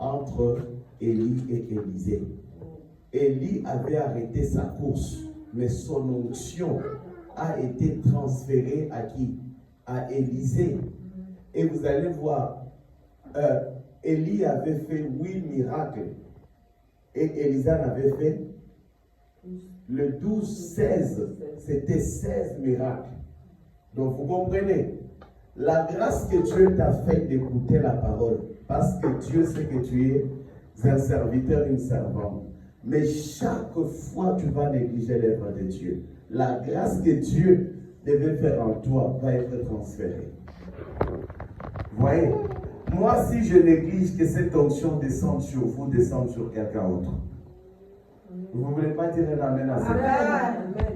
entre Élie et Élisée. Élie avait arrêté sa course, mais son onction a été transférée à qui? À Élisée. Et vous allez voir, Élie avait fait 8 miracles et Élisée en avait fait le 12, 16. C'était 16 miracles. Donc vous comprenez, la grâce que Dieu t'a fait d'écouter la parole, parce que Dieu sait que tu es un serviteur, une servante. Mais chaque fois tu vas négliger l'œuvre de Dieu, la grâce que Dieu devait faire en toi va être transférée. Voyez, moi si je néglige que cette onction descende sur vous, descende sur quelqu'un d'autre. Vous ne voulez pas dire un amen à ça?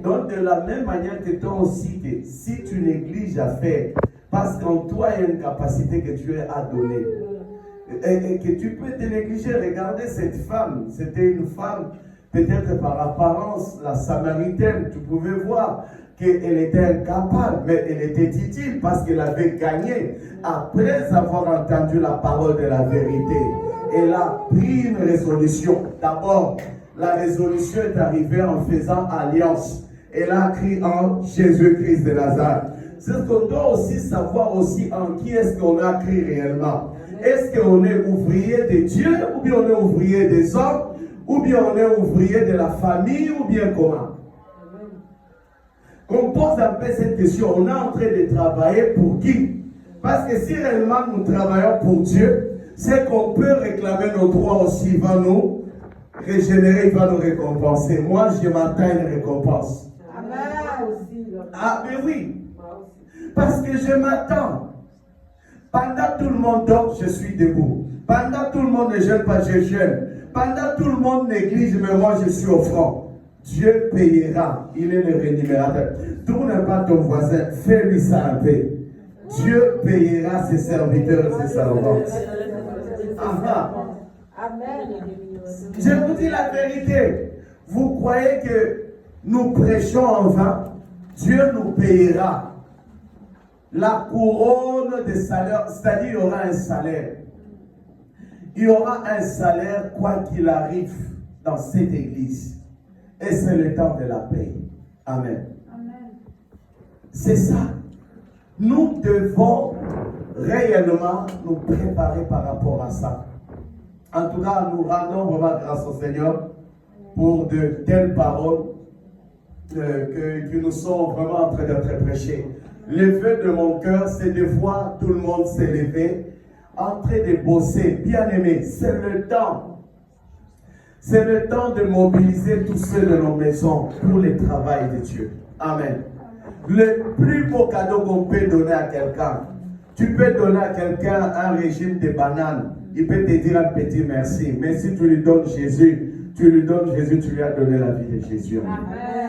Donc de la même manière que toi aussi, que si tu négliges à faire, parce qu'en toi il y a une capacité que Dieu a donnée, et que tu peux te négliger. Regardez cette femme, c'était une femme, peut-être par apparence, la Samaritaine, tu pouvais voir qu'elle était incapable, mais elle était utile parce qu'elle avait gagné. Après avoir entendu la parole de la vérité, elle a pris une résolution. D'abord, la résolution est arrivée en faisant alliance. Elle a crié en Jésus-Christ de Nazareth. C'est ce qu'on doit aussi savoir aussi en qui est-ce qu'on a crié réellement. Est-ce qu'on est ouvrier de Dieu, ou bien on est ouvrier des hommes, ou bien on est ouvrier de la famille, ou bien comment? Qu'on pose un peu cette question, on est en train de travailler pour qui? Parce que si réellement nous travaillons pour Dieu, c'est qu'on peut réclamer nos droits aussi, il va nous régénérer, il va nous récompenser. Moi, je m'attends à une récompense. Ah, mais oui. Parce que je m'attends. Pendant tout le monde dort, je suis debout. Pendant tout le monde ne jeûne pas, je jeûne. Pendant tout le monde néglige, mais moi je suis au front. Dieu payera. Il est le rémunérateur. Tourne pas ton voisin, fais-lui ça un peu. Dieu payera ses serviteurs et ses servantes. Amen. Je vous dis la vérité. Vous croyez que nous prêchons en vain? Dieu nous payera. La couronne de salaire, c'est-à-dire il y aura un salaire. Il y aura un salaire quoi qu'il arrive dans cette église. Et c'est le temps de la paix. Amen. C'est ça. Nous devons réellement nous préparer par rapport à ça. En tout cas, nous rendons vraiment grâce au Seigneur pour de telles paroles que nous sommes vraiment en train d'être prêchées. Le vœu de mon cœur, c'est de voir tout le monde s'élever, en train de bosser. Bien aimé, c'est le temps. C'est le temps de mobiliser tous ceux de nos maisons pour le travail de Dieu. Amen. Le plus beau cadeau qu'on peut donner à quelqu'un, tu peux donner à quelqu'un un régime de bananes. Il peut te dire un petit merci. Mais si tu lui donnes Jésus, tu lui as donné la vie de Jésus. Amen.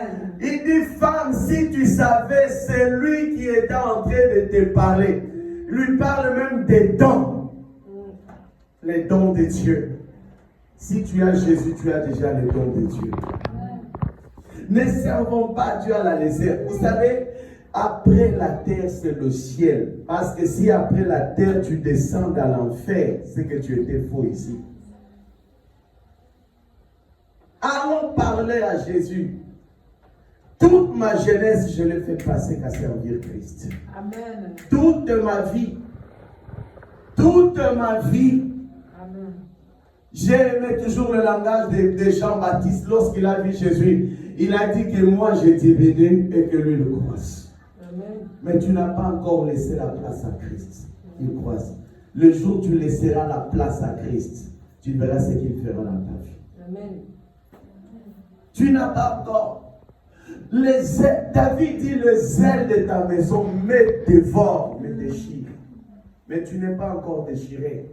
Il dit, femme, si tu savais, c'est lui qui est en train de te parler. Lui parle même des dons. Les dons de Dieu. Si tu as Jésus, tu as déjà les dons de Dieu. Ne servons pas Dieu à la légère. Vous savez, après la terre, c'est le ciel. Parce que si après la terre, tu descends dans l'enfer, c'est que tu étais faux ici. Allons parler à Jésus. Toute ma jeunesse, je l'ai fait passer qu'à servir Christ. Amen. Toute ma vie. Amen. J'ai aimé toujours le langage de Jean-Baptiste lorsqu'il a vu Jésus. Il a dit que moi j'ai diminué et que lui le croise. Mais tu n'as pas encore laissé la place à Christ. Il croise. Le jour où tu laisseras la place à Christ, tu verras ce qu'il fera dans ta vie. Amen. Tu n'as pas encore. David dit, le zèle de ta maison me dévore, me déchire. Mais tu n'es pas encore déchiré.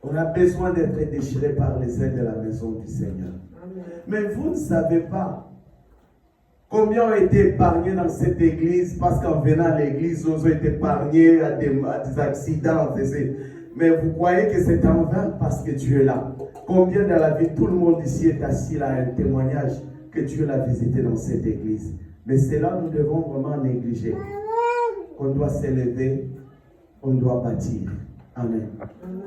On a besoin d'être déchiré par les ailes de la maison du Seigneur. Amen. Mais vous ne savez pas combien ont été épargnés dans cette église, parce qu'en venant à l'église, ils ont été épargnés à des accidents. Mais vous croyez que c'est en vain parce que Dieu est là. Combien dans la vie, tout le monde ici est assis là, un témoignage que Dieu l'a visité dans cette église. Mais c'est là que nous devons vraiment négliger. On doit s'élever, on doit bâtir. Amen.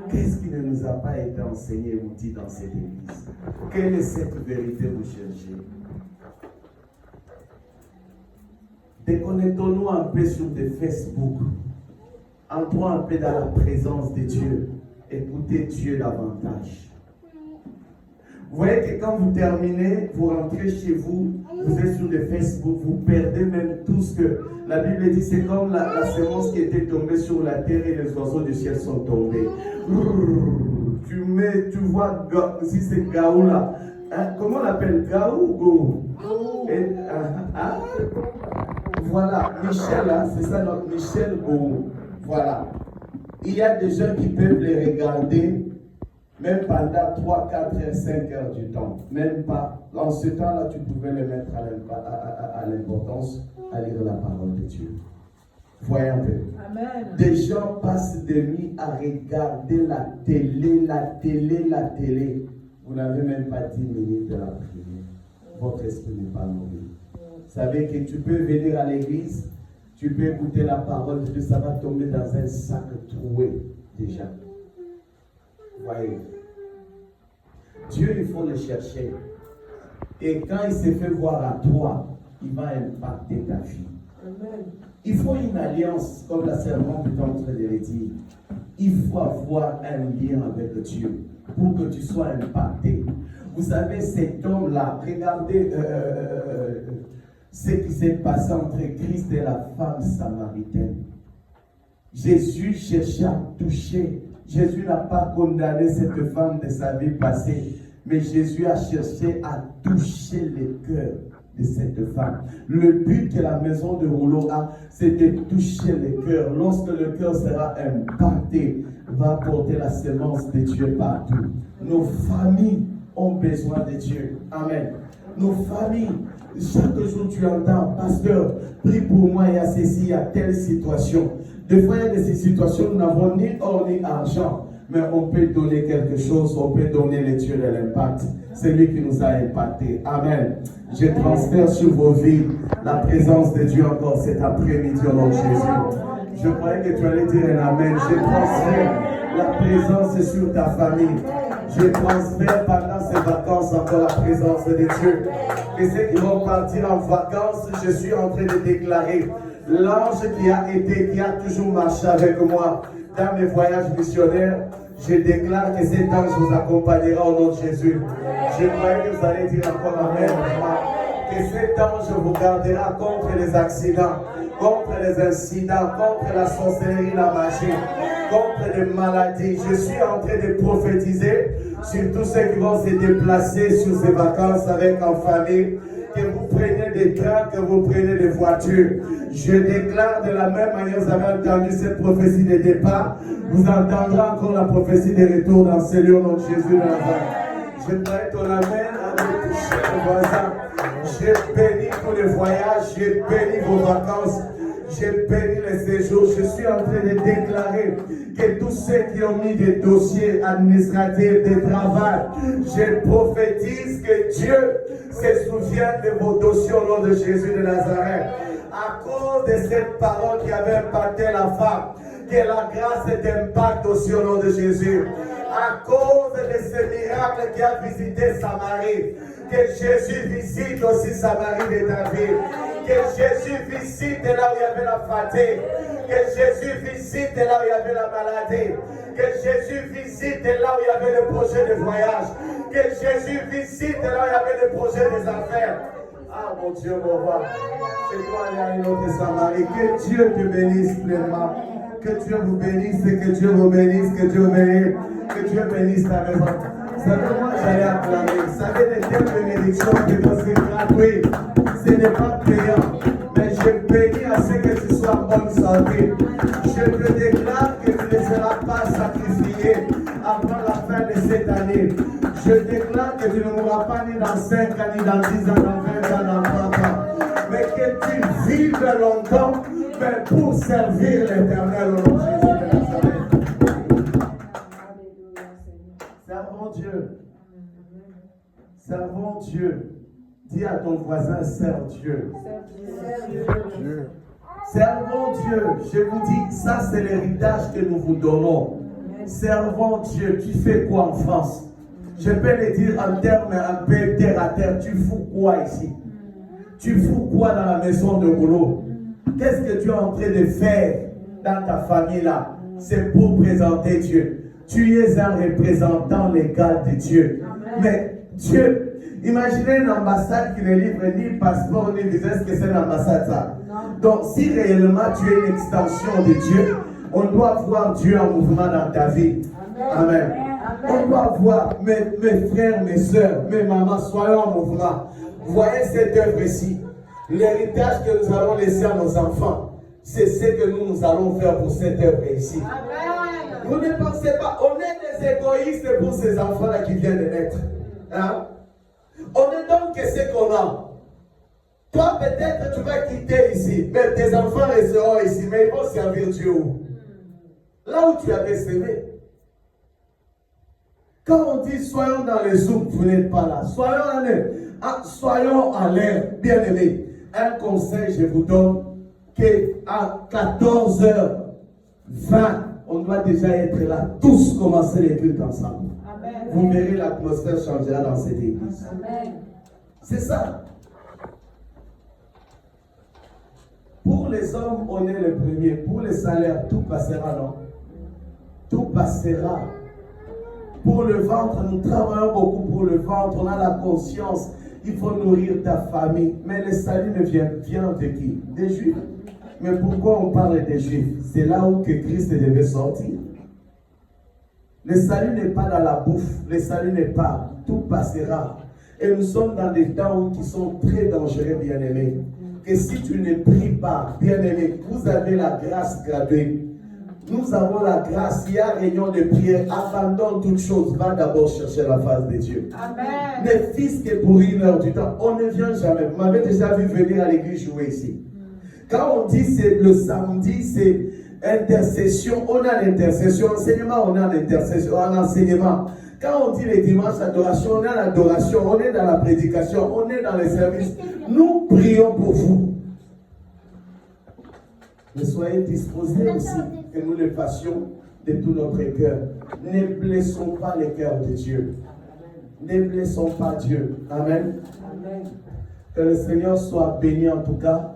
Qu'est-ce qui ne nous a pas été enseigné ou dit dans cette église? Quelle est cette vérité que vous cherchez? Déconnectons-nous un peu sur des Facebook. Entrons un peu dans la présence de Dieu. Écoutez Dieu davantage. Vous voyez que quand vous terminez, vous rentrez chez vous, vous êtes sur le Facebook, vous perdez même tout ce que la Bible dit. C'est comme la semence qui était tombée sur la terre et les oiseaux du ciel sont tombés. Tu vois, si c'est Gaou là, hein, comment on l'appelle, Gaou ou Gaou? Voilà, Michel, hein, c'est ça notre Michel Gaou. Voilà. Il y a des gens qui peuvent les regarder même pendant 3, 4 heures, 5 heures du temps. Même pas. En ce temps-là, tu pouvais les mettre à l'importance à lire la parole de Dieu. Voyez un peu. Amen. Des gens passent des nuits à regarder la télé. Vous n'avez même pas 10 minutes de la prière. Votre esprit n'est pas nourri. Vous savez que tu peux venir à l'église, tu peux écouter la parole de Dieu, ça va tomber dans un sac troué déjà. Voyez. Dieu, il faut le chercher. Et quand il se fait voir à toi, il va impacter ta vie. Amen. Il faut une alliance, comme la servante est en train de le dire. Il faut avoir un lien avec Dieu pour que tu sois impacté. Vous savez, cet homme-là, regardez ce qui s'est passé entre Christ et la femme samaritaine. Jésus cherchait à toucher. Jésus n'a pas condamné cette femme de sa vie passée, mais Jésus a cherché à toucher le cœur de cette femme. Le but que la maison de Rouleau a, c'est de toucher le cœur. Lorsque le cœur sera impacté, va porter la semence de Dieu partout. Nos familles ont besoin de Dieu. Amen. Nos familles, chaque jour tu entends, pasteur, prie pour moi, il y a ceci, il y a telle situation. Des fois, il y a des situations, nous n'avons ni or ni argent, mais on peut donner quelque chose, on peut donner les dieux de l'impact. C'est lui qui nous a impactés. Amen. Je transfère sur vos vies la présence de Dieu encore cet après-midi au nom de Jésus. Je croyais que tu allais dire un amen. Je transfère la présence sur ta famille. Je transfère pendant ces vacances encore la présence de Dieu. Et ceux qui vont partir en vacances, je suis en train de déclarer l'ange qui a toujours marché avec moi dans mes voyages missionnaires. Je déclare que cet ange vous accompagnera au nom de Jésus. Je croyais que vous allez dire encore amen. Que cet ange vous gardera contre les accidents, contre les incidents, contre la sorcellerie, la magie, contre les maladies. Je suis en train de prophétiser sur tous ceux qui vont se déplacer sur ces vacances avec en famille. Que vous preniez des trains, que vous preniez des voitures. Je déclare de la même manière, vous avez entendu cette prophétie de départ, vous entendrez encore la prophétie de retour dans ce lieu au nom de Jésus de Nazareth. Je prête ton amen à me toucher le voisin. Je bénis tous les voyages, je bénis vos vacances, je bénis les séjours. Je suis en train de déclarer que tous ceux qui ont mis des dossiers administratifs, des travaux, je prophétise que Dieu se souvienne de vos dossiers au nom de Jésus de Nazareth. À cause de cette parole qui avait impacté la femme, que la grâce t'impacte aussi au nom de Jésus. À cause de ce miracle qui a visité Samarie, que Jésus visite aussi Samarie de ta vie. Que Jésus visite là où il y avait la fatigue. Que Jésus visite là où il y avait la maladie. Que Jésus visite là où il y avait le projet de voyage. Que Jésus visite là où il y avait le projet des affaires. Ah mon Dieu, mon roi. C'est toi, il y a une autre Samarie. Que Dieu te bénisse pleinement. Que Dieu vous bénisse, que Dieu vous bénisse, que Dieu bénisse, que Dieu bénisse ta maison. C'est moi j'allais acclamer. Vous savez, les telles bénédictions que c'est gratuit. Ce n'est pas payant. Mais je bénis à ce que tu sois en bonne santé. Je te déclare que tu ne seras pas sacrifié avant la fin de cette année. Je déclare que tu ne mourras pas ni dans 5 ans, ni dans 10 ans, dans 20 ans, dans 30 ans. Mais que tu vives longtemps, mais pour servir l'Éternel au nom de Jésus de Nazareth. Servons Dieu. Servons Dieu. Dis à ton voisin, serve Dieu. Servons Dieu. Je vous dis, ça c'est l'héritage que nous vous donnons. Servons Dieu. Tu fais quoi en France? Je peux le dire en termes un peu terre à terre. Tu fous quoi ici? Tu fous quoi dans la maison de boulot? Qu'est-ce que tu es en train de faire dans ta famille là? C'est pour présenter Dieu. Tu es un représentant légal de Dieu. Mais Dieu, imaginez une ambassade qui ne livre ni passeport ni visa. Est-ce que c'est une ambassade ça? Donc si réellement tu es une extension de Dieu, on doit voir Dieu en mouvement dans ta vie. Amen. On doit voir mes frères, mes soeurs, mes mamans, soyons en mouvement. Voyez cette œuvre ici. L'héritage que nous allons laisser à nos enfants, c'est ce que nous allons faire pour cette œuvre ici. Vous ne pensez pas, on est des égoïstes pour ces enfants-là qui viennent de naître. Hein? On ne donne que ce qu'on a. Toi, peut-être, tu vas quitter ici, mais tes enfants resteront ici, mais ils vont servir Dieu où? Là où tu avais semé. Quand on dit soyons dans les soupe, vous n'êtes pas là. Soyons en l'air, bien aimés. Un conseil, je vous donne, qu'à 14h20, on doit déjà être là, tous commencer les cultes ensemble. Amen. Vous verrez, l'atmosphère changera dans cette église. C'est ça. Pour les hommes, on est le premier. Pour les salaires, tout passera, non? Tout passera. Pour le ventre, nous travaillons beaucoup pour le ventre. On a la conscience. Il faut nourrir ta famille. Mais le salut ne vient de qui? Des Juifs. Mais pourquoi on parle des Juifs? C'est là où que Christ devait sortir. Le salut n'est pas dans la bouffe. Le salut n'est pas. Tout passera. Et nous sommes dans des temps qui sont très dangereux, bien-aimés. Que si tu ne pries pas, bien-aimé, vous avez la grâce graduée. Nous avons la grâce. Il y a réunion de prière. Abandonne toute chose. Va d'abord chercher la face de Dieu. Amen. Ne fils que pour une heure du temps. On ne vient jamais. Vous m'avez déjà vu venir à l'église jouer ici. Quand on dit c'est le samedi, c'est intercession. On a l'intercession. Enseignement, on a l'intercession. En enseignement. Quand on dit les dimanches adoration, on a l'adoration. On est dans la prédication. On est dans les services. Nous prions pour vous. Mais soyez disposés aussi que nous le fassions de tout notre cœur. Ne blessons pas le cœur de Dieu. Ne blessons pas Dieu. Amen. Amen. Que le Seigneur soit béni en tout cas.